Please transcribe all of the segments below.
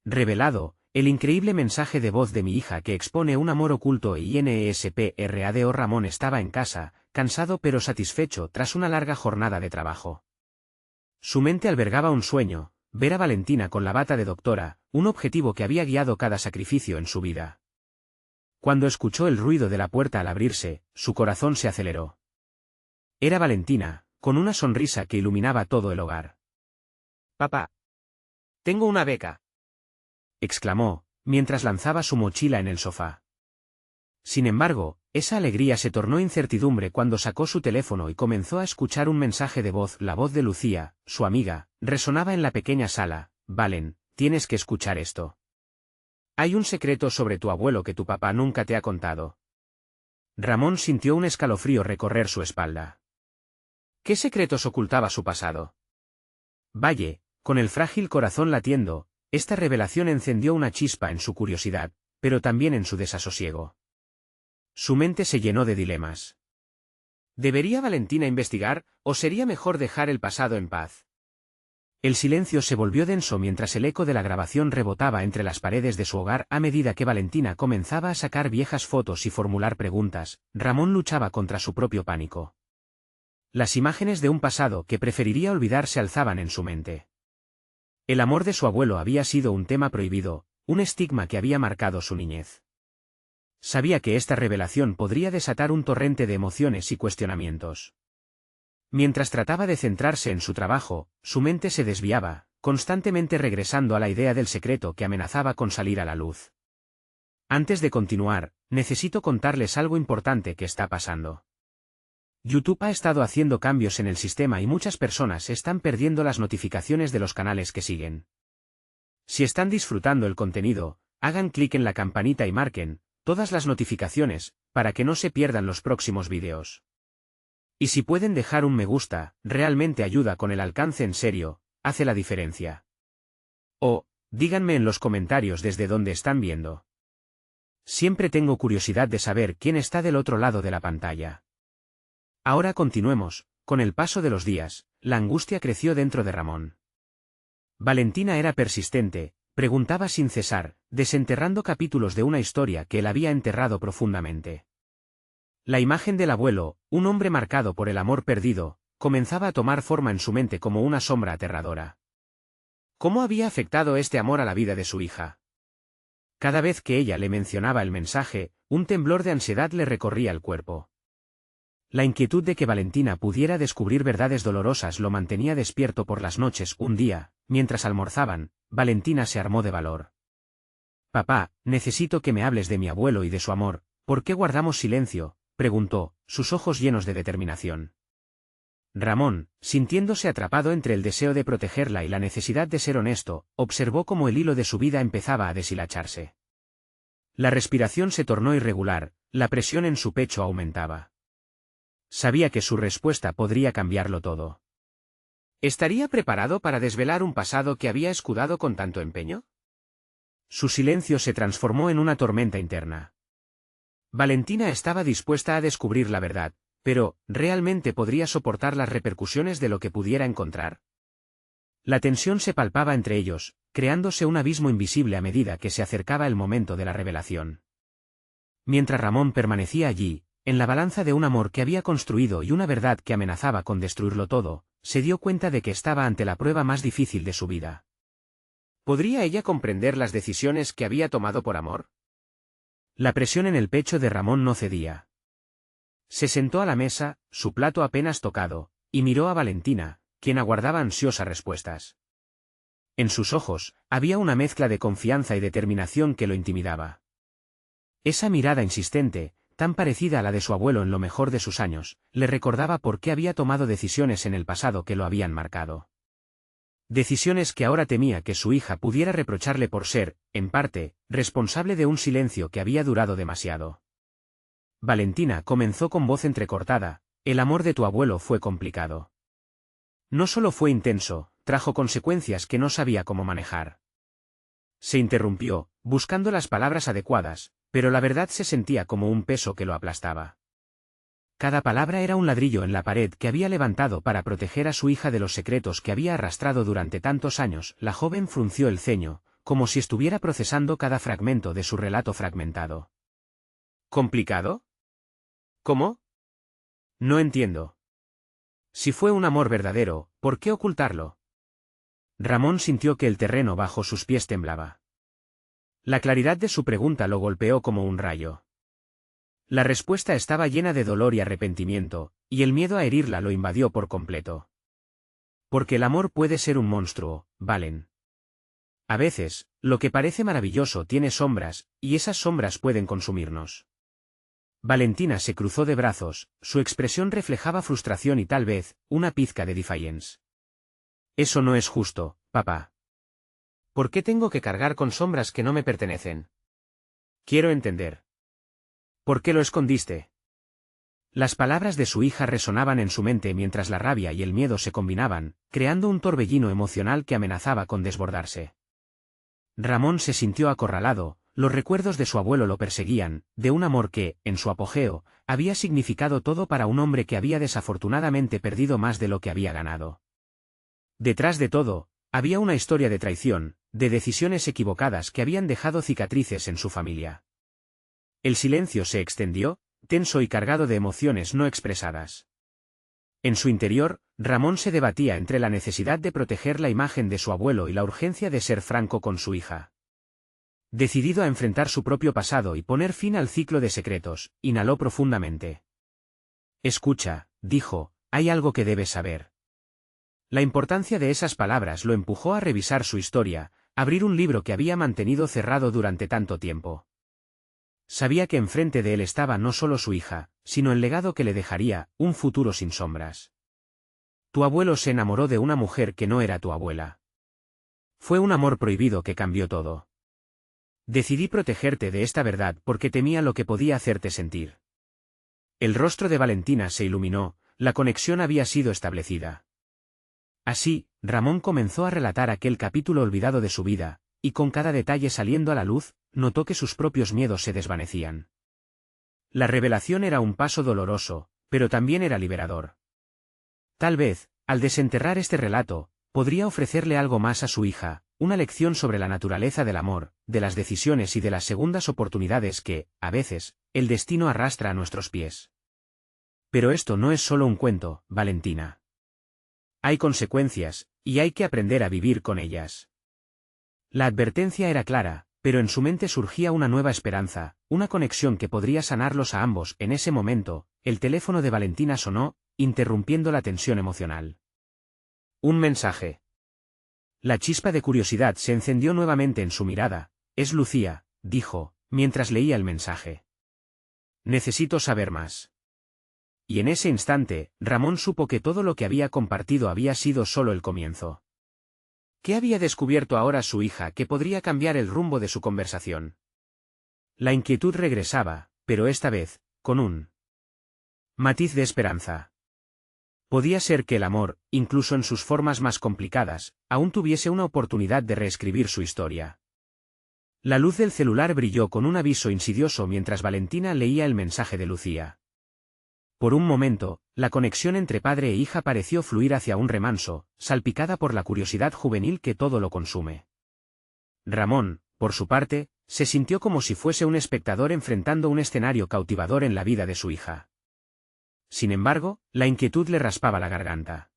revelado, el increíble mensaje de voz de mi hija que expone un amor oculto INESPRADO. Ramón estaba en casa, cansado pero satisfecho tras una larga jornada de trabajo. Su mente albergaba un sueño, ver a Valentina con la bata de doctora, un objetivo que había guiado cada sacrificio en su vida. Cuando escuchó el ruido de la puerta al abrirse, su corazón se aceleró. Era Valentina, con una sonrisa que iluminaba todo el hogar. «Papá. Tengo una beca», exclamó, mientras lanzaba su mochila en el sofá. Sin embargo, esa alegría se tornó incertidumbre cuando sacó su teléfono y comenzó a escuchar un mensaje de voz. La voz de Lucía, su amiga, resonaba en la pequeña sala. «Valen, tienes que escuchar esto. Hay un secreto sobre tu abuelo que tu papá nunca te ha contado». Ramón sintió un escalofrío recorrer su espalda. ¿Qué secretos ocultaba su pasado? Valle, con el frágil corazón latiendo, esta revelación encendió una chispa en su curiosidad, pero también en su desasosiego. Su mente se llenó de dilemas. ¿Debería Valentina investigar, o sería mejor dejar el pasado en paz? El silencio se volvió denso mientras el eco de la grabación rebotaba entre las paredes de su hogar a medida que Valentina comenzaba a sacar viejas fotos y formular preguntas. Ramón luchaba contra su propio pánico. Las imágenes de un pasado que preferiría olvidar se alzaban en su mente. El amor de su abuelo había sido un tema prohibido, un estigma que había marcado su niñez. Sabía que esta revelación podría desatar un torrente de emociones y cuestionamientos. Mientras trataba de centrarse en su trabajo, su mente se desviaba, constantemente regresando a la idea del secreto que amenazaba con salir a la luz. Antes de continuar, necesito contarles algo importante que está pasando. YouTube ha estado haciendo cambios en el sistema y muchas personas están perdiendo las notificaciones de los canales que siguen. Si están disfrutando el contenido, hagan clic en la campanita y marquen todas las notificaciones, para que no se pierdan los próximos vídeos. Y si pueden dejar un me gusta, realmente ayuda con el alcance. En serio, hace la diferencia. O, díganme en los comentarios desde dónde están viendo. Siempre tengo curiosidad de saber quién está del otro lado de la pantalla. Ahora continuemos. Con el paso de los días, la angustia creció dentro de Ramón. Valentina era persistente, preguntaba sin cesar, desenterrando capítulos de una historia que él había enterrado profundamente. La imagen del abuelo, un hombre marcado por el amor perdido, comenzaba a tomar forma en su mente como una sombra aterradora. ¿Cómo había afectado este amor a la vida de su hija? Cada vez que ella le mencionaba el mensaje, un temblor de ansiedad le recorría el cuerpo. La inquietud de que Valentina pudiera descubrir verdades dolorosas lo mantenía despierto por las noches. Un día, mientras almorzaban, Valentina se armó de valor. «Papá, necesito que me hables de mi abuelo y de su amor. ¿Por qué guardamos silencio?», preguntó, sus ojos llenos de determinación. Ramón, sintiéndose atrapado entre el deseo de protegerla y la necesidad de ser honesto, observó cómo el hilo de su vida empezaba a deshilacharse. La respiración se tornó irregular, la presión en su pecho aumentaba. Sabía que su respuesta podría cambiarlo todo. ¿Estaría preparado para desvelar un pasado que había escudado con tanto empeño? Su silencio se transformó en una tormenta interna. Valentina estaba dispuesta a descubrir la verdad, pero, ¿realmente podría soportar las repercusiones de lo que pudiera encontrar? La tensión se palpaba entre ellos, creándose un abismo invisible a medida que se acercaba el momento de la revelación. Mientras Ramón permanecía allí, en la balanza de un amor que había construido y una verdad que amenazaba con destruirlo todo, se dio cuenta de que estaba ante la prueba más difícil de su vida. ¿Podría ella comprender las decisiones que había tomado por amor? La presión en el pecho de Ramón no cedía. Se sentó a la mesa, su plato apenas tocado, y miró a Valentina, quien aguardaba ansiosa respuestas. En sus ojos, había una mezcla de confianza y determinación que lo intimidaba. Esa mirada insistente, tan parecida a la de su abuelo en lo mejor de sus años, le recordaba por qué había tomado decisiones en el pasado que lo habían marcado. Decisiones que ahora temía que su hija pudiera reprocharle por ser, en parte, responsable de un silencio que había durado demasiado. Valentina comenzó con voz entrecortada: «El amor de tu abuelo fue complicado. No solo fue intenso, trajo consecuencias que no sabía cómo manejar». Se interrumpió, buscando las palabras adecuadas, pero la verdad se sentía como un peso que lo aplastaba. Cada palabra era un ladrillo en la pared que había levantado para proteger a su hija de los secretos que había arrastrado durante tantos años. La joven frunció el ceño, como si estuviera procesando cada fragmento de su relato fragmentado. ¿Complicado? ¿Cómo? No entiendo. Si fue un amor verdadero, ¿por qué ocultarlo? Ramón sintió que el terreno bajo sus pies temblaba. La claridad de su pregunta lo golpeó como un rayo. La respuesta estaba llena de dolor y arrepentimiento, y el miedo a herirla lo invadió por completo. Porque el amor puede ser un monstruo, Valen. A veces, lo que parece maravilloso tiene sombras, y esas sombras pueden consumirnos. Valentina se cruzó de brazos, su expresión reflejaba frustración y tal vez, una pizca de defiance. Eso no es justo, papá. ¿Por qué tengo que cargar con sombras que no me pertenecen? Quiero entender. ¿Por qué lo escondiste? Las palabras de su hija resonaban en su mente mientras la rabia y el miedo se combinaban, creando un torbellino emocional que amenazaba con desbordarse. Ramón se sintió acorralado, los recuerdos de su abuelo lo perseguían, de un amor que, en su apogeo, había significado todo para un hombre que había desafortunadamente perdido más de lo que había ganado. Detrás de todo, había una historia de traición, de decisiones equivocadas que habían dejado cicatrices en su familia. El silencio se extendió, tenso y cargado de emociones no expresadas. En su interior, Ramón se debatía entre la necesidad de proteger la imagen de su abuelo y la urgencia de ser franco con su hija. Decidido a enfrentar su propio pasado y poner fin al ciclo de secretos, inhaló profundamente. Escucha, dijo, hay algo que debes saber. La importancia de esas palabras lo empujó a revisar su historia, abrir un libro que había mantenido cerrado durante tanto tiempo. Sabía que enfrente de él estaba no solo su hija, sino el legado que le dejaría, un futuro sin sombras. Tu abuelo se enamoró de una mujer que no era tu abuela. Fue un amor prohibido que cambió todo. Decidí protegerte de esta verdad porque temía lo que podía hacerte sentir. El rostro de Valentina se iluminó, la conexión había sido establecida. Así, Ramón comenzó a relatar aquel capítulo olvidado de su vida, y con cada detalle saliendo a la luz, notó que sus propios miedos se desvanecían. La revelación era un paso doloroso, pero también era liberador. Tal vez, al desenterrar este relato, podría ofrecerle algo más a su hija, una lección sobre la naturaleza del amor, de las decisiones y de las segundas oportunidades que, a veces, el destino arrastra a nuestros pies. Pero esto no es solo un cuento, Valentina. Hay consecuencias, y hay que aprender a vivir con ellas. La advertencia era clara, pero en su mente surgía una nueva esperanza, una conexión que podría sanarlos a ambos. En ese momento, el teléfono de Valentina sonó, interrumpiendo la tensión emocional. Un mensaje. La chispa de curiosidad se encendió nuevamente en su mirada. Es Lucía, dijo, mientras leía el mensaje. Necesito saber más. Y en ese instante, Ramón supo que todo lo que había compartido había sido solo el comienzo. ¿Qué había descubierto ahora su hija que podría cambiar el rumbo de su conversación? La inquietud regresaba, pero esta vez, con un matiz de esperanza. Podía ser que el amor, incluso en sus formas más complicadas, aún tuviese una oportunidad de reescribir su historia. La luz del celular brilló con un aviso insidioso mientras Valentina leía el mensaje de Lucía. Por un momento, la conexión entre padre e hija pareció fluir hacia un remanso, salpicada por la curiosidad juvenil que todo lo consume. Ramón, por su parte, se sintió como si fuese un espectador enfrentando un escenario cautivador en la vida de su hija. Sin embargo, la inquietud le raspaba la garganta.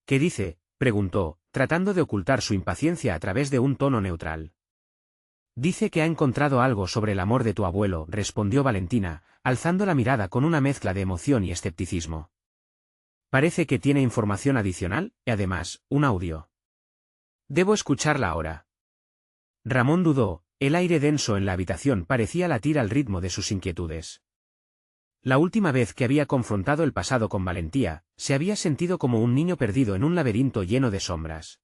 ¿Qué dice?, preguntó, tratando de ocultar su impaciencia a través de un tono neutral. Dice que ha encontrado algo sobre el amor de tu abuelo, respondió Valentina, alzando la mirada con una mezcla de emoción y escepticismo. Parece que tiene información adicional, y además, un audio. Debo escucharla ahora. Ramón dudó, el aire denso en la habitación parecía latir al ritmo de sus inquietudes. La última vez que había confrontado el pasado con valentía, se había sentido como un niño perdido en un laberinto lleno de sombras.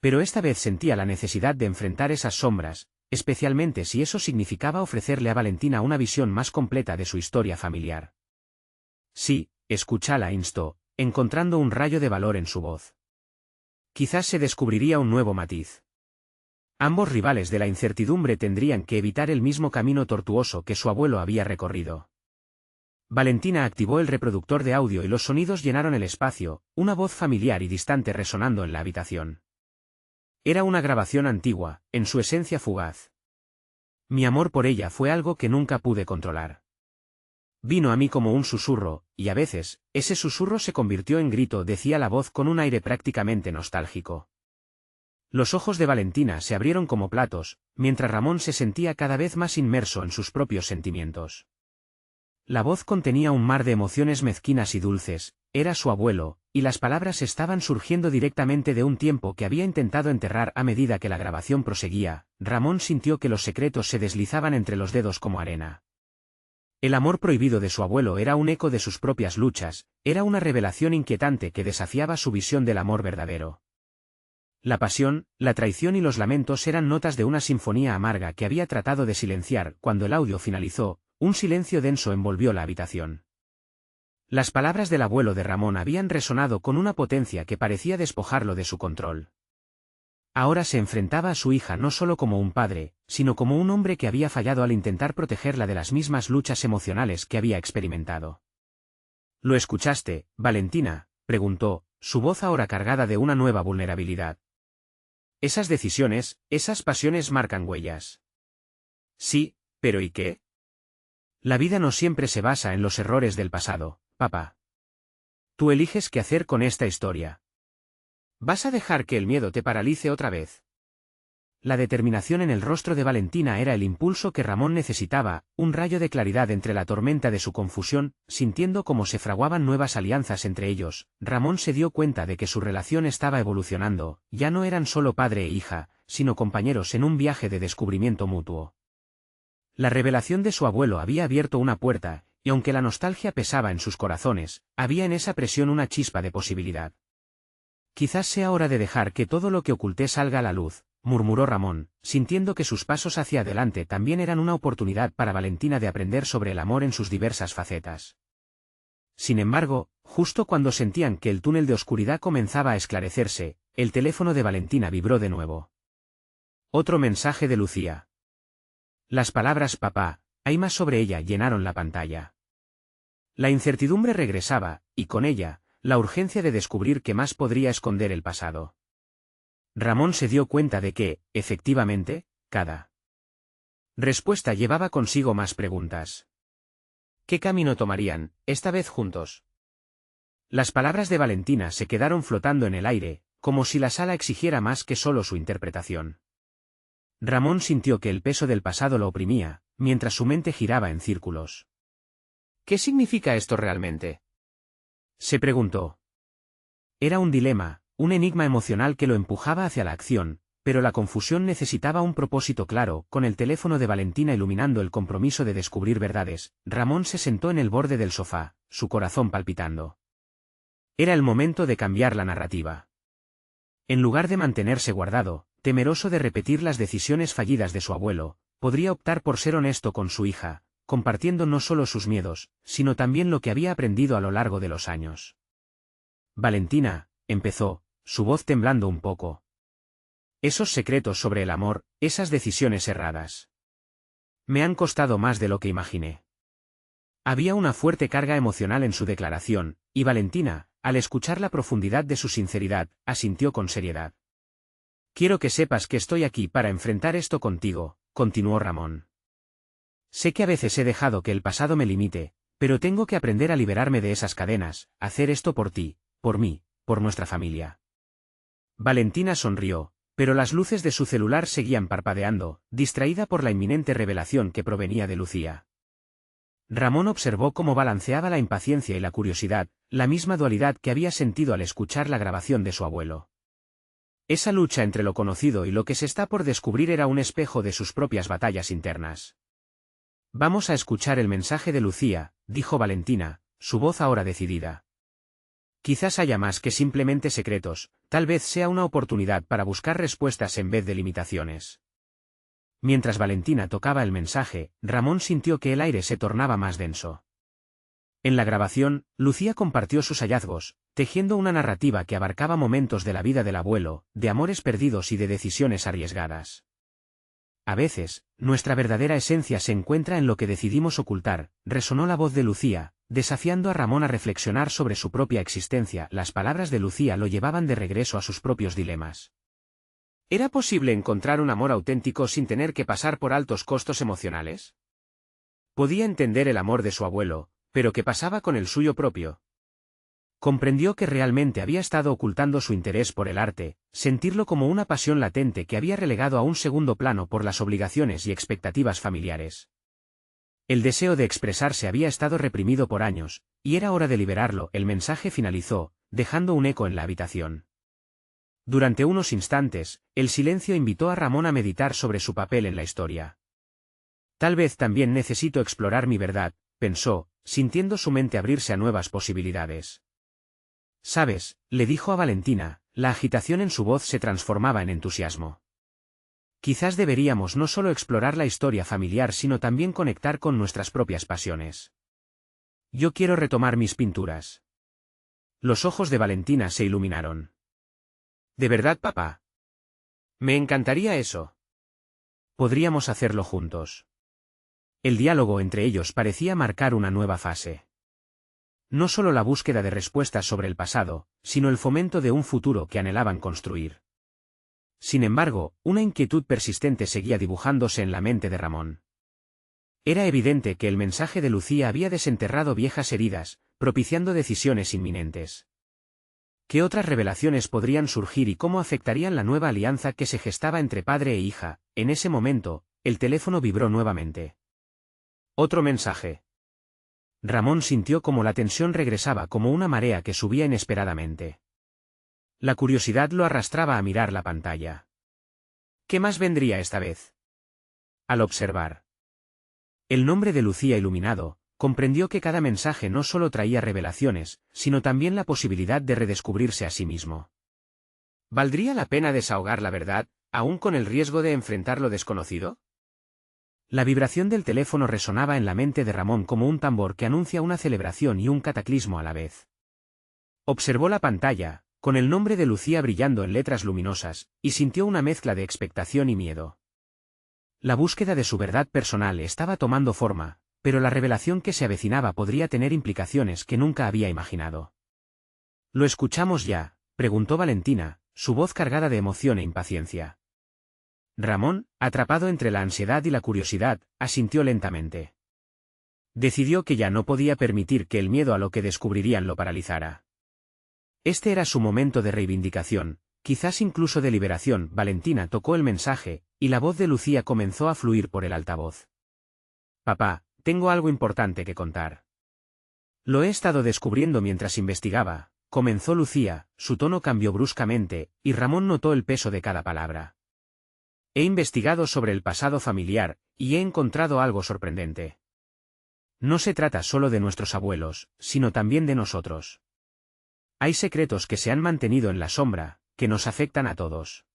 Pero esta vez sentía la necesidad de enfrentar esas sombras, especialmente si eso significaba ofrecerle a Valentina una visión más completa de su historia familiar. Sí, escúchala, instó, encontrando un rayo de valor en su voz. Quizás se descubriría un nuevo matiz. Ambos rivales de la incertidumbre tendrían que evitar el mismo camino tortuoso que su abuelo había recorrido. Valentina activó el reproductor de audio y los sonidos llenaron el espacio, una voz familiar y distante resonando en la habitación. Era una grabación antigua, en su esencia fugaz. Mi amor por ella fue algo que nunca pude controlar. Vino a mí como un susurro, y a veces, ese susurro se convirtió en grito, decía la voz con un aire prácticamente nostálgico. Los ojos de Valentina se abrieron como platos, mientras Ramón se sentía cada vez más inmerso en sus propios sentimientos. La voz contenía un mar de emociones mezquinas y dulces, era su abuelo, y las palabras estaban surgiendo directamente de un tiempo que había intentado enterrar. A medida que la grabación proseguía, Ramón sintió que los secretos se deslizaban entre los dedos como arena. El amor prohibido de su abuelo era un eco de sus propias luchas, era una revelación inquietante que desafiaba su visión del amor verdadero. La pasión, la traición y los lamentos eran notas de una sinfonía amarga que había tratado de silenciar. Cuando el audio finalizó, un silencio denso envolvió la habitación. Las palabras del abuelo de Ramón habían resonado con una potencia que parecía despojarlo de su control. Ahora se enfrentaba a su hija no solo como un padre, sino como un hombre que había fallado al intentar protegerla de las mismas luchas emocionales que había experimentado. ¿Lo escuchaste, Valentina?, preguntó, su voz ahora cargada de una nueva vulnerabilidad. Esas decisiones, esas pasiones marcan huellas. Sí, pero ¿y qué? La vida no siempre se basa en los errores del pasado, papá. Tú eliges qué hacer con esta historia. ¿Vas a dejar que el miedo te paralice otra vez? La determinación en el rostro de Valentina era el impulso que Ramón necesitaba, un rayo de claridad entre la tormenta de su confusión. Sintiendo cómo se fraguaban nuevas alianzas entre ellos, Ramón se dio cuenta de que su relación estaba evolucionando, ya no eran solo padre e hija, sino compañeros en un viaje de descubrimiento mutuo. La revelación de su abuelo había abierto una puerta, y aunque la nostalgia pesaba en sus corazones, había en esa presión una chispa de posibilidad. Quizás sea hora de dejar que todo lo que oculté salga a la luz, murmuró Ramón, sintiendo que sus pasos hacia adelante también eran una oportunidad para Valentina de aprender sobre el amor en sus diversas facetas. Sin embargo, justo cuando sentían que el túnel de oscuridad comenzaba a esclarecerse, el teléfono de Valentina vibró de nuevo. Otro mensaje de Lucía. Las palabras «papá, hay más» sobre ella llenaron la pantalla. La incertidumbre regresaba, y con ella, la urgencia de descubrir qué más podría esconder el pasado. Ramón se dio cuenta de que, efectivamente, cada respuesta llevaba consigo más preguntas. ¿Qué camino tomarían, esta vez juntos? Las palabras de Valentina se quedaron flotando en el aire, como si la sala exigiera más que solo su interpretación. Ramón sintió que el peso del pasado lo oprimía, mientras su mente giraba en círculos. ¿Qué significa esto realmente?, se preguntó. Era un dilema, un enigma emocional que lo empujaba hacia la acción, pero la confusión necesitaba un propósito claro. Con el teléfono de Valentina iluminando el compromiso de descubrir verdades, Ramón se sentó en el borde del sofá, su corazón palpitando. Era el momento de cambiar la narrativa. En lugar de mantenerse guardado, temeroso de repetir las decisiones fallidas de su abuelo, podría optar por ser honesto con su hija, compartiendo no solo sus miedos, sino también lo que había aprendido a lo largo de los años. Valentina, empezó, su voz temblando un poco. Esos secretos sobre el amor, esas decisiones erradas. Me han costado más de lo que imaginé. Había una fuerte carga emocional en su declaración, y Valentina, al escuchar la profundidad de su sinceridad, asintió con seriedad. Quiero que sepas que estoy aquí para enfrentar esto contigo, continuó Ramón. Sé que a veces he dejado que el pasado me limite, pero tengo que aprender a liberarme de esas cadenas, hacer esto por ti, por mí, por nuestra familia. Valentina sonrió, pero las luces de su celular seguían parpadeando, distraída por la inminente revelación que provenía de Lucía. Ramón observó cómo balanceaba la impaciencia y la curiosidad, la misma dualidad que había sentido al escuchar la grabación de su abuelo. Esa lucha entre lo conocido y lo que se está por descubrir era un espejo de sus propias batallas internas. Vamos a escuchar el mensaje de Lucía, dijo Valentina, su voz ahora decidida. Quizás haya más que simplemente secretos, tal vez sea una oportunidad para buscar respuestas en vez de limitaciones. Mientras Valentina tocaba el mensaje, Ramón sintió que el aire se tornaba más denso. En la grabación, Lucía compartió sus hallazgos, tejiendo una narrativa que abarcaba momentos de la vida del abuelo, de amores perdidos y de decisiones arriesgadas. A veces, nuestra verdadera esencia se encuentra en lo que decidimos ocultar, resonó la voz de Lucía, desafiando a Ramón a reflexionar sobre su propia existencia. Las palabras de Lucía lo llevaban de regreso a sus propios dilemas. ¿Era posible encontrar un amor auténtico sin tener que pasar por altos costos emocionales? Podía entender el amor de su abuelo, pero ¿qué pasaba con el suyo propio? Comprendió que realmente había estado ocultando su interés por el arte, sentirlo como una pasión latente que había relegado a un segundo plano por las obligaciones y expectativas familiares. El deseo de expresarse había estado reprimido por años, y era hora de liberarlo. El mensaje finalizó, dejando un eco en la habitación. Durante unos instantes, el silencio invitó a Ramón a meditar sobre su papel en la historia. Tal vez también necesito explorar mi verdad, pensó, sintiendo su mente abrirse a nuevas posibilidades. «Sabes», le dijo a Valentina, la agitación en su voz se transformaba en entusiasmo. «Quizás deberíamos no solo explorar la historia familiar sino también conectar con nuestras propias pasiones. Yo quiero retomar mis pinturas». Los ojos de Valentina se iluminaron. «¿De verdad, papá? Me encantaría eso. Podríamos hacerlo juntos». El diálogo entre ellos parecía marcar una nueva fase. No solo la búsqueda de respuestas sobre el pasado, sino el fomento de un futuro que anhelaban construir. Sin embargo, una inquietud persistente seguía dibujándose en la mente de Ramón. Era evidente que el mensaje de Lucía había desenterrado viejas heridas, propiciando decisiones inminentes. ¿Qué otras revelaciones podrían surgir y cómo afectarían la nueva alianza que se gestaba entre padre e hija? En ese momento, el teléfono vibró nuevamente. Otro mensaje. Ramón sintió como la tensión regresaba como una marea que subía inesperadamente. La curiosidad lo arrastraba a mirar la pantalla. ¿Qué más vendría esta vez? Al observar el nombre de Lucía iluminado, comprendió que cada mensaje no solo traía revelaciones, sino también la posibilidad de redescubrirse a sí mismo. ¿Valdría la pena desahogar la verdad, aún con el riesgo de enfrentar lo desconocido? La vibración del teléfono resonaba en la mente de Ramón como un tambor que anuncia una celebración y un cataclismo a la vez. Observó la pantalla, con el nombre de Lucía brillando en letras luminosas, y sintió una mezcla de expectación y miedo. La búsqueda de su verdad personal estaba tomando forma, pero la revelación que se avecinaba podría tener implicaciones que nunca había imaginado. «¿Lo escuchamos ya?», preguntó Valentina, su voz cargada de emoción e impaciencia. Ramón, atrapado entre la ansiedad y la curiosidad, asintió lentamente. Decidió que ya no podía permitir que el miedo a lo que descubrirían lo paralizara. Este era su momento de reivindicación, quizás incluso de liberación. Valentina tocó el mensaje, y la voz de Lucía comenzó a fluir por el altavoz. «Papá, tengo algo importante que contar. Lo he estado descubriendo mientras investigaba», comenzó Lucía, su tono cambió bruscamente, y Ramón notó el peso de cada palabra. «He investigado sobre el pasado familiar, y he encontrado algo sorprendente. No se trata solo de nuestros abuelos, sino también de nosotros. Hay secretos que se han mantenido en la sombra, que nos afectan a todos».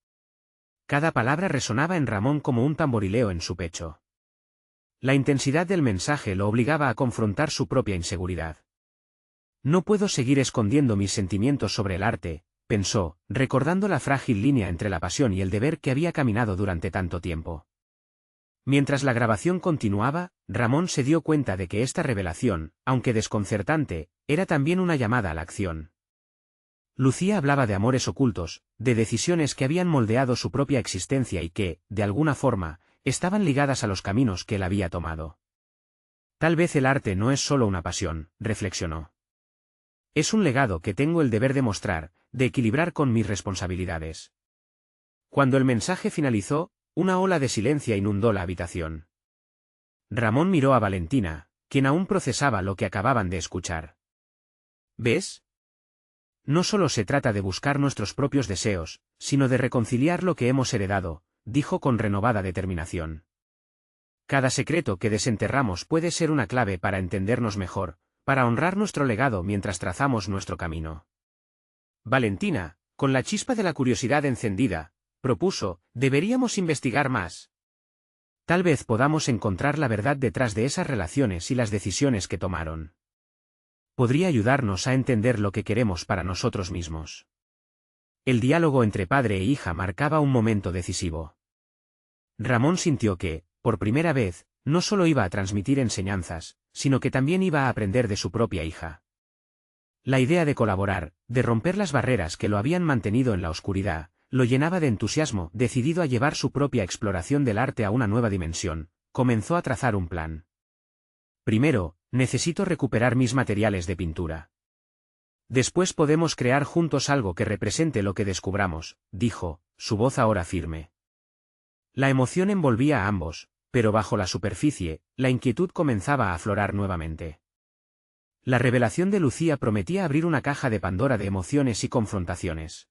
Cada palabra resonaba en Ramón como un tamborileo en su pecho. La intensidad del mensaje lo obligaba a confrontar su propia inseguridad. «No puedo seguir escondiendo mis sentimientos sobre el arte», pensó, recordando la frágil línea entre la pasión y el deber que había caminado durante tanto tiempo. Mientras la grabación continuaba, Ramón se dio cuenta de que esta revelación, aunque desconcertante, era también una llamada a la acción. Lucía hablaba de amores ocultos, de decisiones que habían moldeado su propia existencia y que, de alguna forma, estaban ligadas a los caminos que él había tomado. «Tal vez el arte no es solo una pasión», reflexionó. «Es un legado que tengo el deber de mostrar, de equilibrar con mis responsabilidades». Cuando el mensaje finalizó, una ola de silencio inundó la habitación. Ramón miró a Valentina, quien aún procesaba lo que acababan de escuchar. «¿Ves? No solo se trata de buscar nuestros propios deseos, sino de reconciliar lo que hemos heredado», dijo con renovada determinación. «Cada secreto que desenterramos puede ser una clave para entendernos mejor, para honrar nuestro legado mientras trazamos nuestro camino». Valentina, con la chispa de la curiosidad encendida, propuso: «Deberíamos investigar más. Tal vez podamos encontrar la verdad detrás de esas relaciones y las decisiones que tomaron. Podría ayudarnos a entender lo que queremos para nosotros mismos». El diálogo entre padre e hija marcaba un momento decisivo. Ramón sintió que, por primera vez, no solo iba a transmitir enseñanzas, sino que también iba a aprender de su propia hija. La idea de colaborar, de romper las barreras que lo habían mantenido en la oscuridad, lo llenaba de entusiasmo. Decidido a llevar su propia exploración del arte a una nueva dimensión, comenzó a trazar un plan. Primero, necesito recuperar mis materiales de pintura. Después podemos crear juntos algo que represente lo que descubramos, dijo, su voz ahora firme. La emoción envolvía a ambos, pero bajo la superficie, la inquietud comenzaba a aflorar nuevamente. La revelación de Lucía prometía abrir una caja de Pandora de emociones y confrontaciones.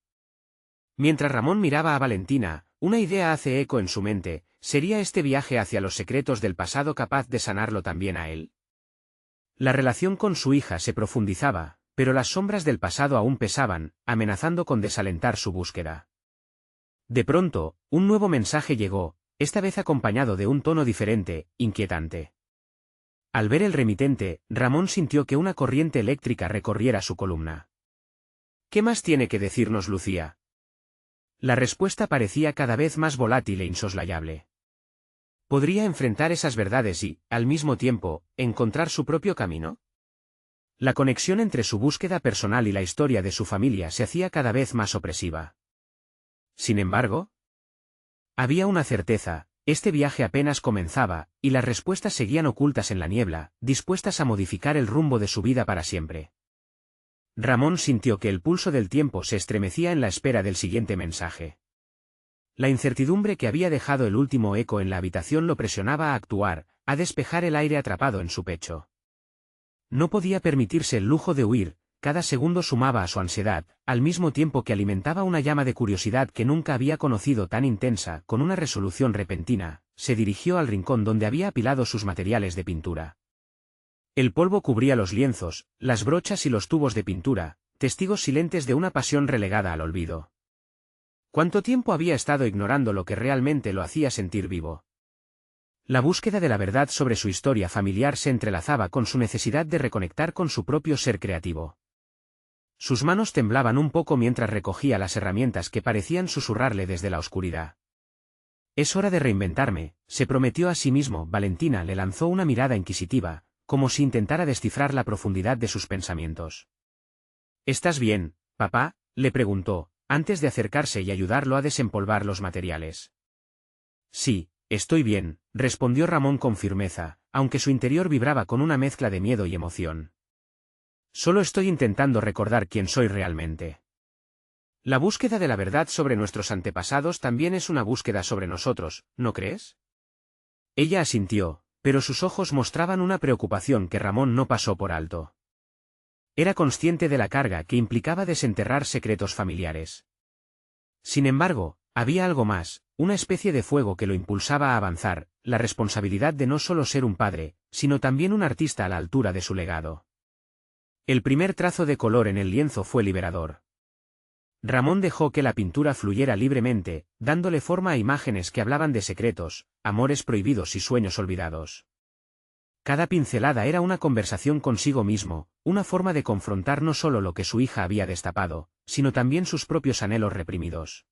Mientras Ramón miraba a Valentina, una idea hace eco en su mente: ¿sería este viaje hacia los secretos del pasado capaz de sanarlo también a él? La relación con su hija se profundizaba, pero las sombras del pasado aún pesaban, amenazando con desalentar su búsqueda. De pronto, un nuevo mensaje llegó, esta vez acompañado de un tono diferente, inquietante. Al ver el remitente, Ramón sintió que una corriente eléctrica recorriera su columna. ¿Qué más tiene que decirnos Lucía? La respuesta parecía cada vez más volátil e insoslayable. ¿Podría enfrentar esas verdades y, al mismo tiempo, encontrar su propio camino? La conexión entre su búsqueda personal y la historia de su familia se hacía cada vez más opresiva. Sin embargo, había una certeza: este viaje apenas comenzaba, y las respuestas seguían ocultas en la niebla, dispuestas a modificar el rumbo de su vida para siempre. Ramón sintió que el pulso del tiempo se estremecía en la espera del siguiente mensaje. La incertidumbre que había dejado el último eco en la habitación lo presionaba a actuar, a despejar el aire atrapado en su pecho. No podía permitirse el lujo de huir, cada segundo sumaba a su ansiedad, al mismo tiempo que alimentaba una llama de curiosidad que nunca había conocido tan intensa. Con una resolución repentina, se dirigió al rincón donde había apilado sus materiales de pintura. El polvo cubría los lienzos, las brochas y los tubos de pintura, testigos silentes de una pasión relegada al olvido. ¿Cuánto tiempo había estado ignorando lo que realmente lo hacía sentir vivo? La búsqueda de la verdad sobre su historia familiar se entrelazaba con su necesidad de reconectar con su propio ser creativo. Sus manos temblaban un poco mientras recogía las herramientas que parecían susurrarle desde la oscuridad. Es hora de reinventarme, se prometió a sí mismo. Valentina le lanzó una mirada inquisitiva, como si intentara descifrar la profundidad de sus pensamientos. ¿Estás bien, papá?, le preguntó, antes de acercarse y ayudarlo a desempolvar los materiales. Sí, estoy bien, respondió Ramón con firmeza, aunque su interior vibraba con una mezcla de miedo y emoción. Solo estoy intentando recordar quién soy realmente. La búsqueda de la verdad sobre nuestros antepasados también es una búsqueda sobre nosotros, ¿no crees? Ella asintió, pero sus ojos mostraban una preocupación que Ramón no pasó por alto. Era consciente de la carga que implicaba desenterrar secretos familiares. Sin embargo, había algo más, una especie de fuego que lo impulsaba a avanzar, la responsabilidad de no solo ser un padre, sino también un artista a la altura de su legado. El primer trazo de color en el lienzo fue liberador. Ramón dejó que la pintura fluyera libremente, dándole forma a imágenes que hablaban de secretos, amores prohibidos y sueños olvidados. Cada pincelada era una conversación consigo mismo, una forma de confrontar no solo lo que su hija había destapado, sino también sus propios anhelos reprimidos.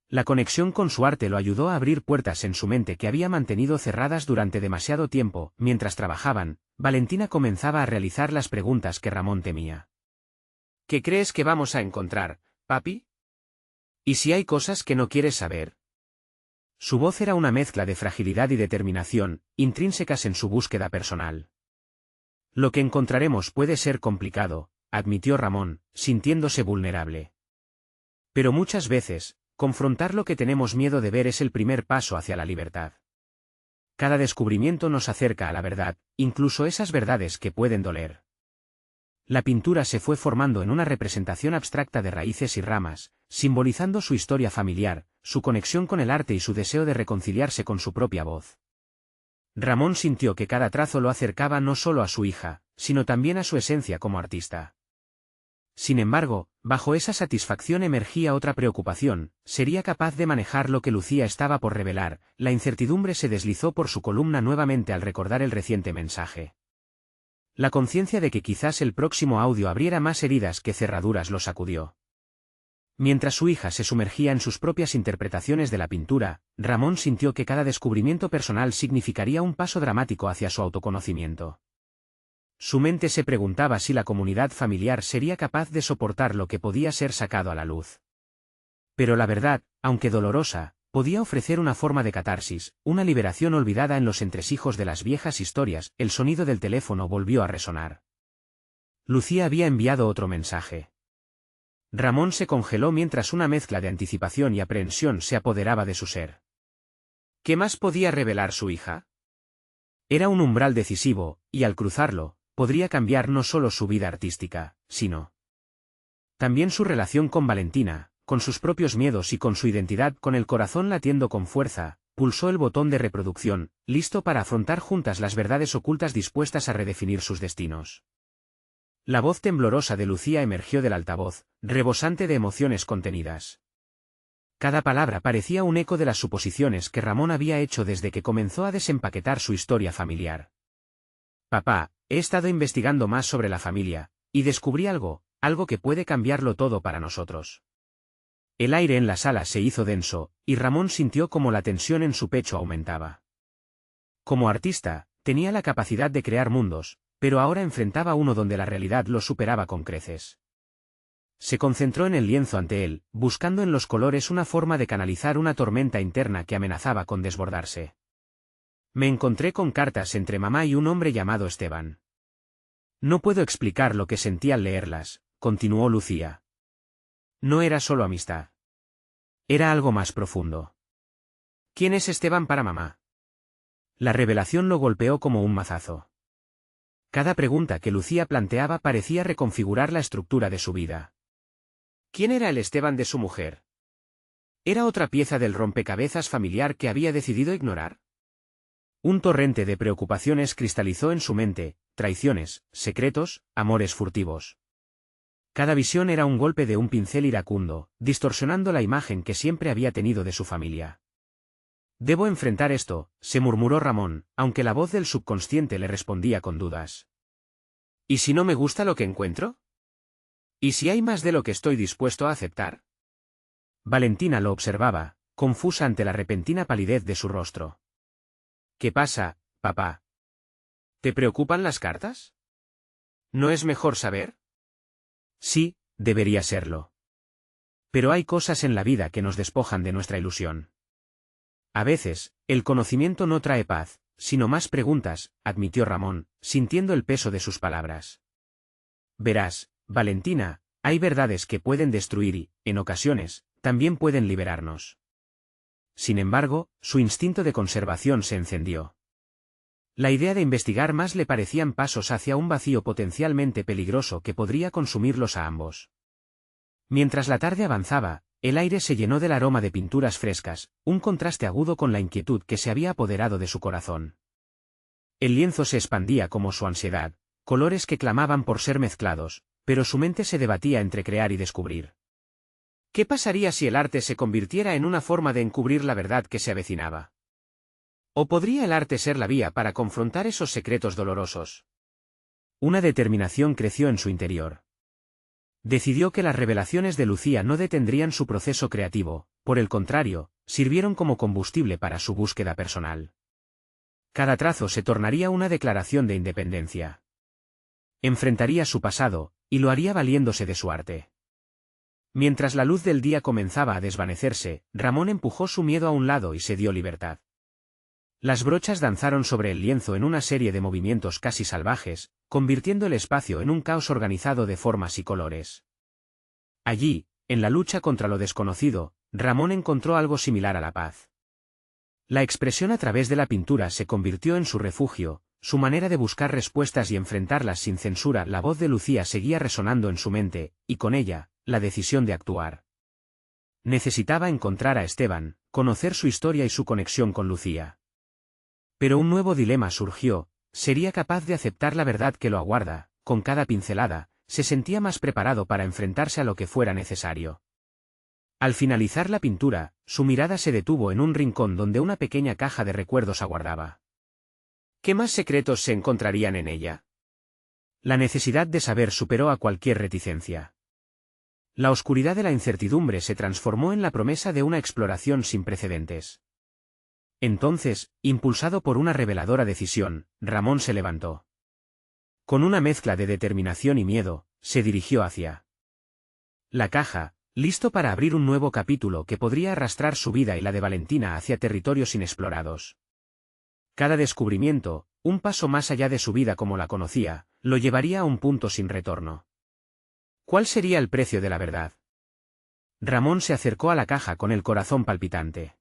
La conexión con su arte lo ayudó a abrir puertas en su mente que había mantenido cerradas durante demasiado tiempo. Mientras trabajaban, Valentina comenzaba a realizar las preguntas que Ramón temía. ¿Qué crees que vamos a encontrar, papi? ¿Y si hay cosas que no quieres saber? Su voz era una mezcla de fragilidad y determinación, intrínsecas en su búsqueda personal. Lo que encontraremos puede ser complicado, admitió Ramón, sintiéndose vulnerable. Pero muchas veces, confrontar lo que tenemos miedo de ver es el primer paso hacia la libertad. Cada descubrimiento nos acerca a la verdad, incluso esas verdades que pueden doler. La pintura se fue formando en una representación abstracta de raíces y ramas, simbolizando su historia familiar, su conexión con el arte y su deseo de reconciliarse con su propia voz. Ramón sintió que cada trazo lo acercaba no solo a su hija, sino también a su esencia como artista. Sin embargo, bajo esa satisfacción emergía otra preocupación: ¿sería capaz de manejar lo que Lucía estaba por revelar? La incertidumbre se deslizó por su columna nuevamente al recordar el reciente mensaje. La conciencia de que quizás el próximo audio abriera más heridas que cerraduras lo sacudió. Mientras su hija se sumergía en sus propias interpretaciones de la pintura, Ramón sintió que cada descubrimiento personal significaría un paso dramático hacia su autoconocimiento. Su mente se preguntaba si la comunidad familiar sería capaz de soportar lo que podía ser sacado a la luz. Pero la verdad, aunque dolorosa, podía ofrecer una forma de catarsis, una liberación olvidada en los entresijos de las viejas historias. El sonido del teléfono volvió a resonar. Lucía había enviado otro mensaje. Ramón se congeló mientras una mezcla de anticipación y aprehensión se apoderaba de su ser. ¿Qué más podía revelar su hija? Era un umbral decisivo, y al cruzarlo, podría cambiar no solo su vida artística, sino también su relación con Valentina, con sus propios miedos y con su identidad. Con el corazón latiendo con fuerza, pulsó el botón de reproducción, listo para afrontar juntas las verdades ocultas dispuestas a redefinir sus destinos. La voz temblorosa de Lucía emergió del altavoz, rebosante de emociones contenidas. Cada palabra parecía un eco de las suposiciones que Ramón había hecho desde que comenzó a desempaquetar su historia familiar. Papá, he estado investigando más sobre la familia, y descubrí algo que puede cambiarlo todo para nosotros. El aire en la sala se hizo denso, y Ramón sintió como la tensión en su pecho aumentaba. Como artista, tenía la capacidad de crear mundos, pero ahora enfrentaba uno donde la realidad lo superaba con creces. Se concentró en el lienzo ante él, buscando en los colores una forma de canalizar una tormenta interna que amenazaba con desbordarse. Me encontré con cartas entre mamá y un hombre llamado Esteban. No puedo explicar lo que sentí al leerlas, continuó Lucía. No era solo amistad. Era algo más profundo. ¿Quién es Esteban para mamá? La revelación lo golpeó como un mazazo. Cada pregunta que Lucía planteaba parecía reconfigurar la estructura de su vida. ¿Quién era el Esteban de su mujer? ¿Era otra pieza del rompecabezas familiar que había decidido ignorar? Un torrente de preocupaciones cristalizó en su mente, traiciones, secretos, amores furtivos. Cada visión era un golpe de un pincel iracundo, distorsionando la imagen que siempre había tenido de su familia. Debo enfrentar esto, se murmuró Ramón, aunque la voz del subconsciente le respondía con dudas. ¿Y si no me gusta lo que encuentro? ¿Y si hay más de lo que estoy dispuesto a aceptar? Valentina lo observaba, confusa ante la repentina palidez de su rostro. ¿Qué pasa, papá? ¿Te preocupan las cartas? ¿No es mejor saber? Sí, debería serlo. Pero hay cosas en la vida que nos despojan de nuestra ilusión. A veces, el conocimiento no trae paz, sino más preguntas, admitió Ramón, sintiendo el peso de sus palabras. Verás, Valentina, hay verdades que pueden destruir y, en ocasiones, también pueden liberarnos. Sin embargo, su instinto de conservación se encendió. La idea de investigar más le parecían pasos hacia un vacío potencialmente peligroso que podría consumirlos a ambos. Mientras la tarde avanzaba, el aire se llenó del aroma de pinturas frescas, un contraste agudo con la inquietud que se había apoderado de su corazón. El lienzo se expandía como su ansiedad, colores que clamaban por ser mezclados, pero su mente se debatía entre crear y descubrir. ¿Qué pasaría si el arte se convirtiera en una forma de encubrir la verdad que se avecinaba? ¿O podría el arte ser la vía para confrontar esos secretos dolorosos? Una determinación creció en su interior. Decidió que las revelaciones de Lucía no detendrían su proceso creativo, por el contrario, sirvieron como combustible para su búsqueda personal. Cada trazo se tornaría una declaración de independencia. Enfrentaría su pasado, y lo haría valiéndose de su arte. Mientras la luz del día comenzaba a desvanecerse, Ramón empujó su miedo a un lado y se dio libertad. Las brochas danzaron sobre el lienzo en una serie de movimientos casi salvajes, convirtiendo el espacio en un caos organizado de formas y colores. Allí, en la lucha contra lo desconocido, Ramón encontró algo similar a la paz. La expresión a través de la pintura se convirtió en su refugio, su manera de buscar respuestas y enfrentarlas sin censura. La voz de Lucía seguía resonando en su mente, y con ella, la decisión de actuar. Necesitaba encontrar a Esteban, conocer su historia y su conexión con Lucía. Pero un nuevo dilema surgió: ¿sería capaz de aceptar la verdad que lo aguarda? Con cada pincelada, se sentía más preparado para enfrentarse a lo que fuera necesario. Al finalizar la pintura, su mirada se detuvo en un rincón donde una pequeña caja de recuerdos aguardaba. ¿Qué más secretos se encontrarían en ella? La necesidad de saber superó a cualquier reticencia. La oscuridad de la incertidumbre se transformó en la promesa de una exploración sin precedentes. Entonces, impulsado por una reveladora decisión, Ramón se levantó. Con una mezcla de determinación y miedo, se dirigió hacia la caja, listo para abrir un nuevo capítulo que podría arrastrar su vida y la de Valentina hacia territorios inexplorados. Cada descubrimiento, un paso más allá de su vida como la conocía, lo llevaría a un punto sin retorno. ¿Cuál sería el precio de la verdad? Ramón se acercó a la caja con el corazón palpitante.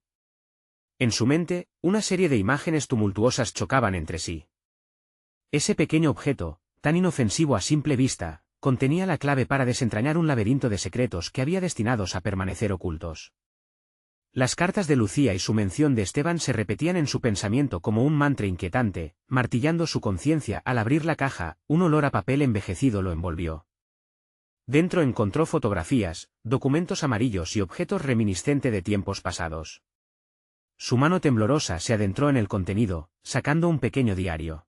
En su mente, una serie de imágenes tumultuosas chocaban entre sí. Ese pequeño objeto, tan inofensivo a simple vista, contenía la clave para desentrañar un laberinto de secretos que había destinados a permanecer ocultos. Las cartas de Lucía y su mención de Esteban se repetían en su pensamiento como un mantra inquietante, martillando su conciencia. Al abrir la caja, un olor a papel envejecido lo envolvió. Dentro encontró fotografías, documentos amarillos y objetos reminiscentes de tiempos pasados. Su mano temblorosa se adentró en el contenido, sacando un pequeño diario.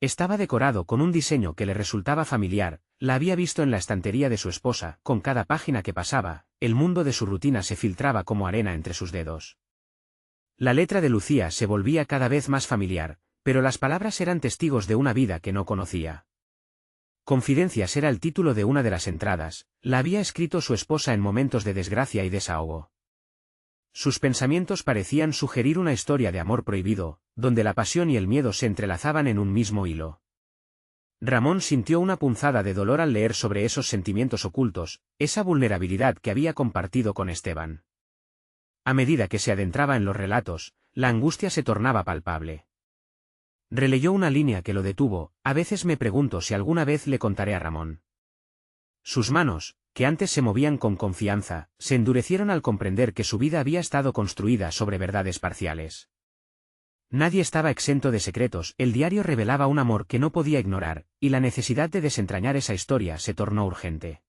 Estaba decorado con un diseño que le resultaba familiar, la había visto en la estantería de su esposa. Con cada página que pasaba, el mundo de su rutina se filtraba como arena entre sus dedos. La letra de Lucía se volvía cada vez más familiar, pero las palabras eran testigos de una vida que no conocía. Confidencias era el título de una de las entradas, la había escrito su esposa en momentos de desgracia y desahogo. Sus pensamientos parecían sugerir una historia de amor prohibido, donde la pasión y el miedo se entrelazaban en un mismo hilo. Ramón sintió una punzada de dolor al leer sobre esos sentimientos ocultos, esa vulnerabilidad que había compartido con Esteban. A medida que se adentraba en los relatos, la angustia se tornaba palpable. Releyó una línea que lo detuvo. A veces me pregunto si alguna vez le contaré a Ramón. Sus manos, que antes se movían con confianza, se endurecieron al comprender que su vida había estado construida sobre verdades parciales. Nadie estaba exento de secretos. El diario revelaba un amor que no podía ignorar, y la necesidad de desentrañar esa historia se tornó urgente.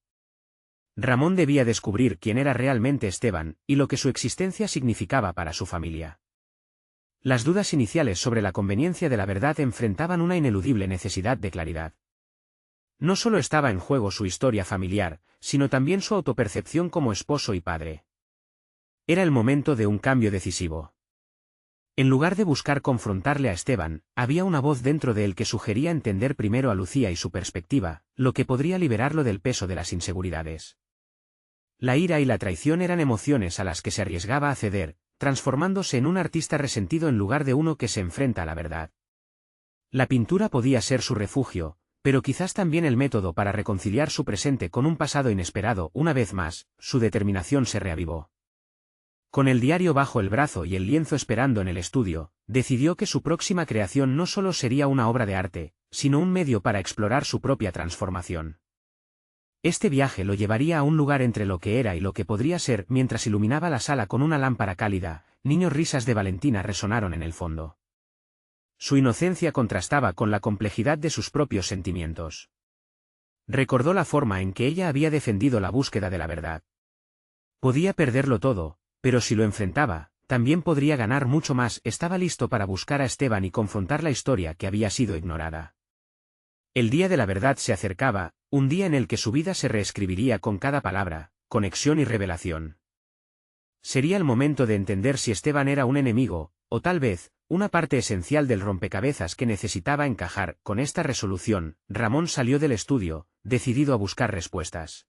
Ramón debía descubrir quién era realmente Esteban, y lo que su existencia significaba para su familia. Las dudas iniciales sobre la conveniencia de la verdad enfrentaban una ineludible necesidad de claridad. No solo estaba en juego su historia familiar, sino también su autopercepción como esposo y padre. Era el momento de un cambio decisivo. En lugar de buscar confrontarle a Esteban, había una voz dentro de él que sugería entender primero a Lucía y su perspectiva, lo que podría liberarlo del peso de las inseguridades. La ira y la traición eran emociones a las que se arriesgaba a ceder, transformándose en un artista resentido en lugar de uno que se enfrenta a la verdad. La pintura podía ser su refugio, pero quizás también el método para reconciliar su presente con un pasado inesperado. Una vez más, su determinación se reavivó. Con el diario bajo el brazo y el lienzo esperando en el estudio, decidió que su próxima creación no solo sería una obra de arte, sino un medio para explorar su propia transformación. Este viaje lo llevaría a un lugar entre lo que era y lo que podría ser. Mientras iluminaba la sala con una lámpara cálida, niños risas de Valentina resonaron en el fondo. Su inocencia contrastaba con la complejidad de sus propios sentimientos. Recordó la forma en que ella había defendido la búsqueda de la verdad. Podía perderlo todo, pero si lo enfrentaba, también podría ganar mucho más. Estaba listo para buscar a Esteban y confrontar la historia que había sido ignorada. El día de la verdad se acercaba, un día en el que su vida se reescribiría con cada palabra, conexión y revelación. Sería el momento de entender si Esteban era un enemigo, o tal vez, una parte esencial del rompecabezas que necesitaba encajar. Con esta resolución, Ramón salió del estudio, decidido a buscar respuestas.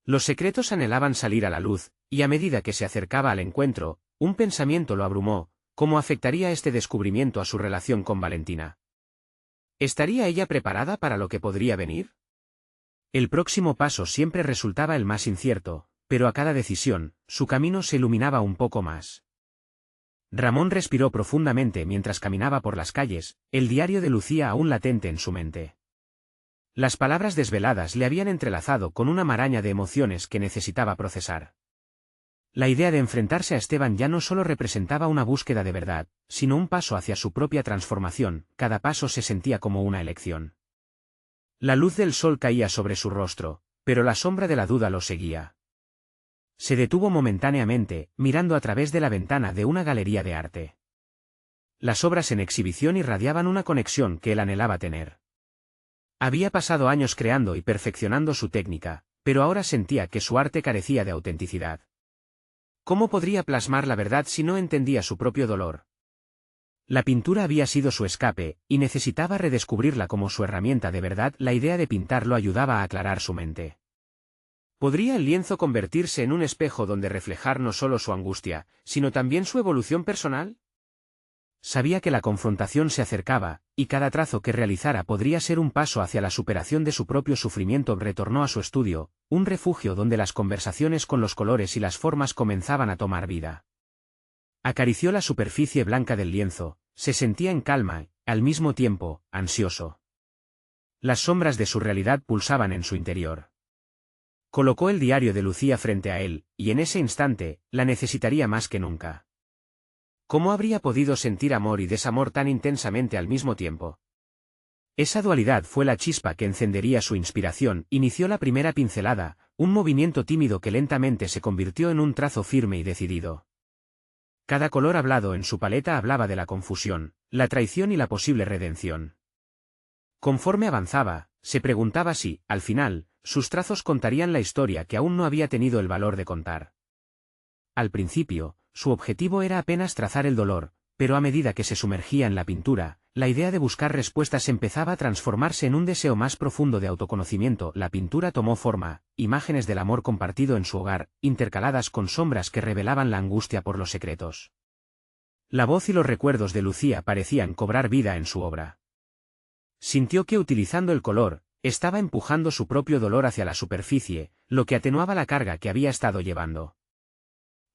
Los secretos anhelaban salir a la luz, y a medida que se acercaba al encuentro, un pensamiento lo abrumó: ¿cómo afectaría este descubrimiento a su relación con Valentina? ¿Estaría ella preparada para lo que podría venir? El próximo paso siempre resultaba el más incierto, pero a cada decisión, su camino se iluminaba un poco más. Ramón respiró profundamente mientras caminaba por las calles, el diario de Lucía aún latente en su mente. Las palabras desveladas le habían entrelazado con una maraña de emociones que necesitaba procesar. La idea de enfrentarse a Esteban ya no solo representaba una búsqueda de verdad, sino un paso hacia su propia transformación. Cada paso se sentía como una elección. La luz del sol caía sobre su rostro, pero la sombra de la duda lo seguía. Se detuvo momentáneamente, mirando a través de la ventana de una galería de arte. Las obras en exhibición irradiaban una conexión que él anhelaba tener. Había pasado años creando y perfeccionando su técnica, pero ahora sentía que su arte carecía de autenticidad. ¿Cómo podría plasmar la verdad si no entendía su propio dolor? La pintura había sido su escape, y necesitaba redescubrirla como su herramienta de verdad. La idea de pintar lo ayudaba a aclarar su mente. ¿Podría el lienzo convertirse en un espejo donde reflejar no solo su angustia, sino también su evolución personal? Sabía que la confrontación se acercaba, y cada trazo que realizara podría ser un paso hacia la superación de su propio sufrimiento. Retornó a su estudio, un refugio donde las conversaciones con los colores y las formas comenzaban a tomar vida. Acarició la superficie blanca del lienzo, se sentía en calma, al mismo tiempo, ansioso. Las sombras de su realidad pulsaban en su interior. Colocó el diario de Lucía frente a él, y en ese instante, la necesitaría más que nunca. ¿Cómo habría podido sentir amor y desamor tan intensamente al mismo tiempo? Esa dualidad fue la chispa que encendería su inspiración. Inició la primera pincelada, un movimiento tímido que lentamente se convirtió en un trazo firme y decidido. Cada color hablado en su paleta hablaba de la confusión, la traición y la posible redención. Conforme avanzaba, se preguntaba si, al final, sus trazos contarían la historia que aún no había tenido el valor de contar. Al principio, su objetivo era apenas trazar el dolor, pero a medida que se sumergía en la pintura, la idea de buscar respuestas empezaba a transformarse en un deseo más profundo de autoconocimiento. La pintura tomó forma, imágenes del amor compartido en su hogar, intercaladas con sombras que revelaban la angustia por los secretos. La voz y los recuerdos de Lucía parecían cobrar vida en su obra. Sintió que utilizando el color, estaba empujando su propio dolor hacia la superficie, lo que atenuaba la carga que había estado llevando.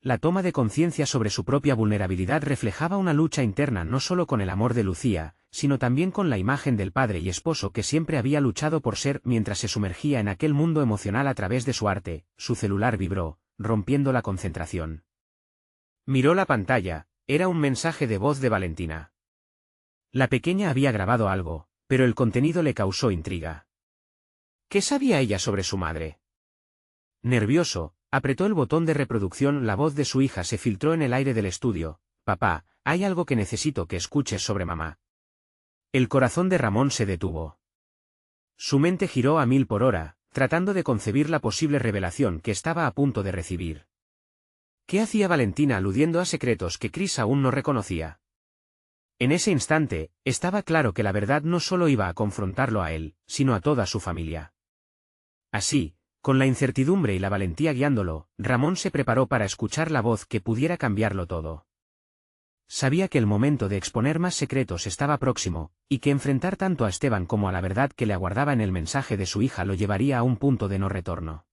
La toma de conciencia sobre su propia vulnerabilidad reflejaba una lucha interna no solo con el amor de Lucía, sino también con la imagen del padre y esposo que siempre había luchado por ser. Mientras se sumergía en aquel mundo emocional a través de su arte, su celular vibró, rompiendo la concentración. Miró la pantalla, era un mensaje de voz de Valentina. La pequeña había grabado algo, pero el contenido le causó intriga. ¿Qué sabía ella sobre su madre? Nervioso, apretó el botón de reproducción. La voz de su hija se filtró en el aire del estudio. «Papá, hay algo que necesito que escuches sobre mamá». El corazón de Ramón se detuvo. Su mente giró a 1000 por hora, tratando de concebir la posible revelación que estaba a punto de recibir. ¿Qué hacía Valentina aludiendo a secretos que Chris aún no reconocía? En ese instante, estaba claro que la verdad no solo iba a confrontarlo a él, sino a toda su familia. Así, con la incertidumbre y la valentía guiándolo, Ramón se preparó para escuchar la voz que pudiera cambiarlo todo. Sabía que el momento de exponer más secretos estaba próximo, y que enfrentar tanto a Esteban como a la verdad que le aguardaba en el mensaje de su hija lo llevaría a un punto de no retorno.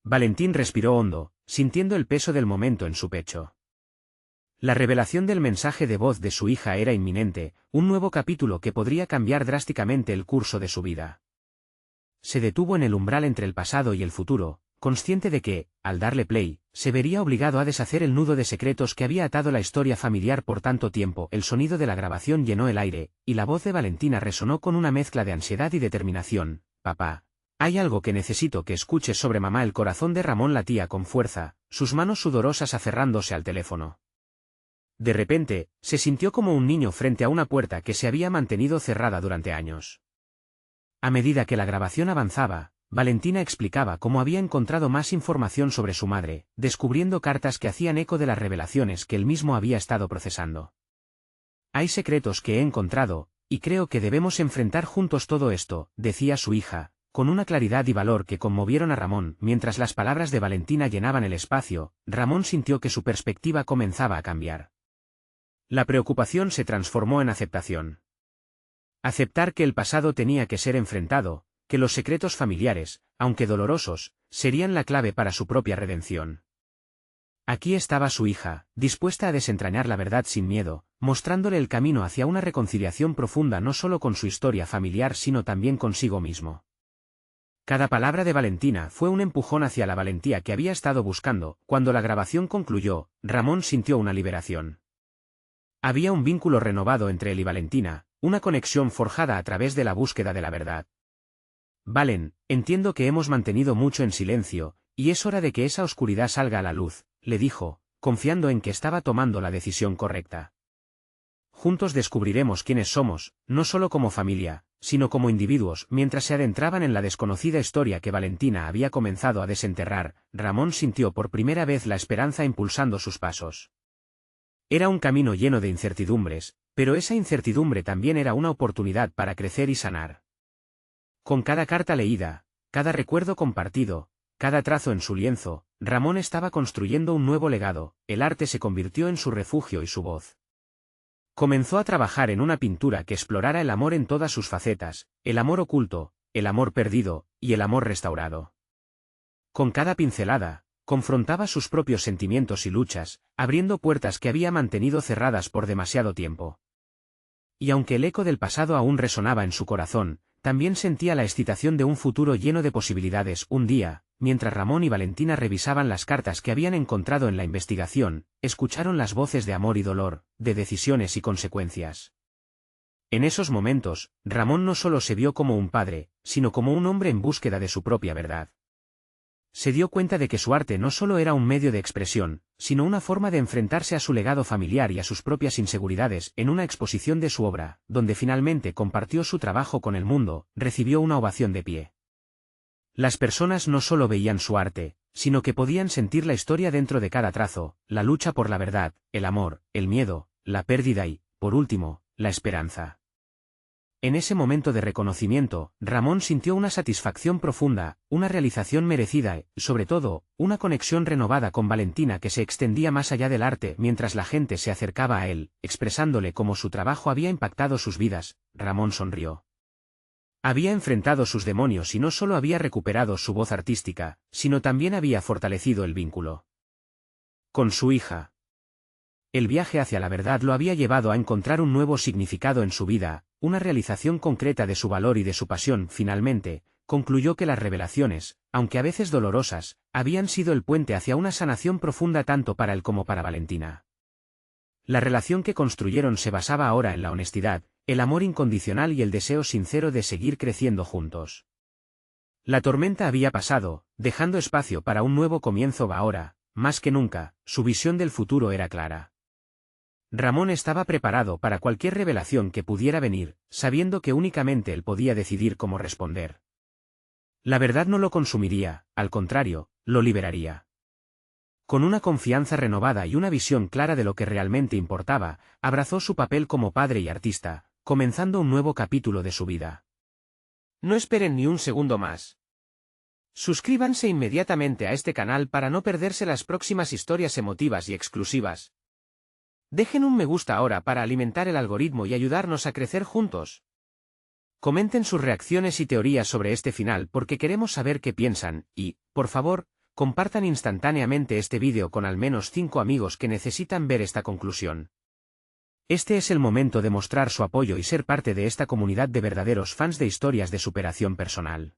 Valentín respiró hondo, sintiendo el peso del momento en su pecho. La revelación del mensaje de voz de su hija era inminente, un nuevo capítulo que podría cambiar drásticamente el curso de su vida. Se detuvo en el umbral entre el pasado y el futuro, consciente de que, al darle play, se vería obligado a deshacer el nudo de secretos que había atado la historia familiar por tanto tiempo. El sonido de la grabación llenó el aire, y la voz de Valentina resonó con una mezcla de ansiedad y determinación. «Papá, hay algo que necesito que escuches sobre mamá». El corazón de Ramón latía con fuerza, sus manos sudorosas aferrándose al teléfono. De repente, se sintió como un niño frente a una puerta que se había mantenido cerrada durante años. A medida que la grabación avanzaba, Valentina explicaba cómo había encontrado más información sobre su madre, descubriendo cartas que hacían eco de las revelaciones que él mismo había estado procesando. «Hay secretos que he encontrado, y creo que debemos enfrentar juntos todo esto», decía su hija, con una claridad y valor que conmovieron a Ramón. Mientras las palabras de Valentina llenaban el espacio, Ramón sintió que su perspectiva comenzaba a cambiar. La preocupación se transformó en aceptación. Aceptar que el pasado tenía que ser enfrentado, que los secretos familiares, aunque dolorosos, serían la clave para su propia redención. Aquí estaba su hija, dispuesta a desentrañar la verdad sin miedo, mostrándole el camino hacia una reconciliación profunda no solo con su historia familiar sino también consigo mismo. Cada palabra de Valentina fue un empujón hacia la valentía que había estado buscando. Cuando la grabación concluyó, Ramón sintió una liberación. Había un vínculo renovado entre él y Valentina, una conexión forjada a través de la búsqueda de la verdad. «Valen, entiendo que hemos mantenido mucho en silencio, y es hora de que esa oscuridad salga a la luz», le dijo, confiando en que estaba tomando la decisión correcta. «Juntos descubriremos quiénes somos, no solo como familia, sino como individuos». Mientras se adentraban en la desconocida historia que Valentina había comenzado a desenterrar, Ramón sintió por primera vez la esperanza impulsando sus pasos. Era un camino lleno de incertidumbres, pero esa incertidumbre también era una oportunidad para crecer y sanar. Con cada carta leída, cada recuerdo compartido, cada trazo en su lienzo, Ramón estaba construyendo un nuevo legado, el arte se convirtió en su refugio y su voz. Comenzó a trabajar en una pintura que explorara el amor en todas sus facetas, el amor oculto, el amor perdido, y el amor restaurado. Con cada pincelada, confrontaba sus propios sentimientos y luchas, abriendo puertas que había mantenido cerradas por demasiado tiempo. Y aunque el eco del pasado aún resonaba en su corazón, también sentía la excitación de un futuro lleno de posibilidades. Un día, mientras Ramón y Valentina revisaban las cartas que habían encontrado en la investigación, escucharon las voces de amor y dolor, de decisiones y consecuencias. En esos momentos, Ramón no solo se vio como un padre, sino como un hombre en búsqueda de su propia verdad. Se dio cuenta de que su arte no solo era un medio de expresión, sino una forma de enfrentarse a su legado familiar y a sus propias inseguridades. En una exposición de su obra, donde finalmente compartió su trabajo con el mundo, recibió una ovación de pie. Las personas no solo veían su arte, sino que podían sentir la historia dentro de cada trazo, la lucha por la verdad, el amor, el miedo, la pérdida y, por último, la esperanza. En ese momento de reconocimiento, Ramón sintió una satisfacción profunda, una realización merecida y, sobre todo, una conexión renovada con Valentina que se extendía más allá del arte. Mientras la gente se acercaba a él, expresándole cómo su trabajo había impactado sus vidas, Ramón sonrió. Había enfrentado sus demonios y no solo había recuperado su voz artística, sino también había fortalecido el vínculo con su hija. El viaje hacia la verdad lo había llevado a encontrar un nuevo significado en su vida, una realización concreta de su valor y de su pasión. Finalmente, concluyó que las revelaciones, aunque a veces dolorosas, habían sido el puente hacia una sanación profunda tanto para él como para Valentina. La relación que construyeron se basaba ahora en la honestidad, el amor incondicional y el deseo sincero de seguir creciendo juntos. La tormenta había pasado, dejando espacio para un nuevo comienzo. Ahora, más que nunca, su visión del futuro era clara. Ramón estaba preparado para cualquier revelación que pudiera venir, sabiendo que únicamente él podía decidir cómo responder. La verdad no lo consumiría, al contrario, lo liberaría. Con una confianza renovada y una visión clara de lo que realmente importaba, abrazó su papel como padre y artista, comenzando un nuevo capítulo de su vida. No esperen ni un segundo más. Suscríbanse inmediatamente a este canal para no perderse las próximas historias emotivas y exclusivas. Dejen un me gusta ahora para alimentar el algoritmo y ayudarnos a crecer juntos. Comenten sus reacciones y teorías sobre este final porque queremos saber qué piensan y, por favor, compartan instantáneamente este vídeo con al menos 5 amigos que necesitan ver esta conclusión. Este es el momento de mostrar su apoyo y ser parte de esta comunidad de verdaderos fans de historias de superación personal.